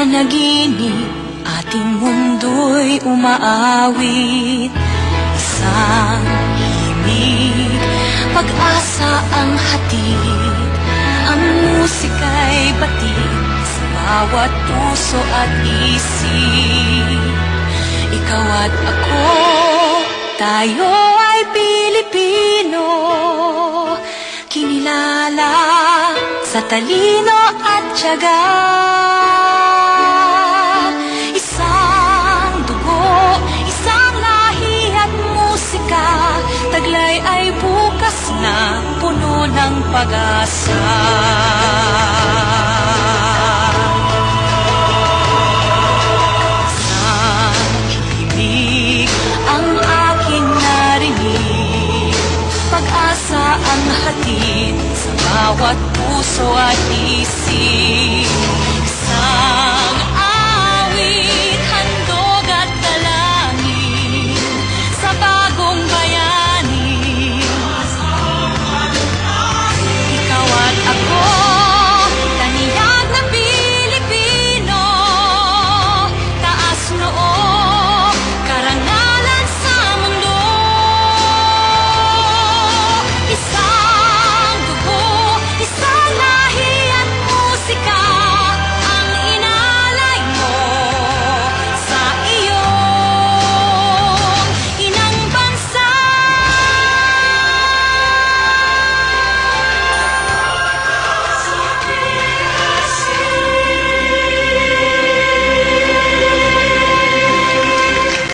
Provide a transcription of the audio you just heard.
pananaginip, ating mundo'y umaawit. Isang himig, pag-asa ang hatid. Ang musika'y batid sa bawat puso at isip. Ikaw at ako, tayo ay Pilipino, kinilala sa talino at tiyaga. Isang dugo, isang lahi at musika, taglay ay bukas na puno ng pag-asa. Sa himig ang aking narinig, pag-asa ang hatid sa bawat puso at isip.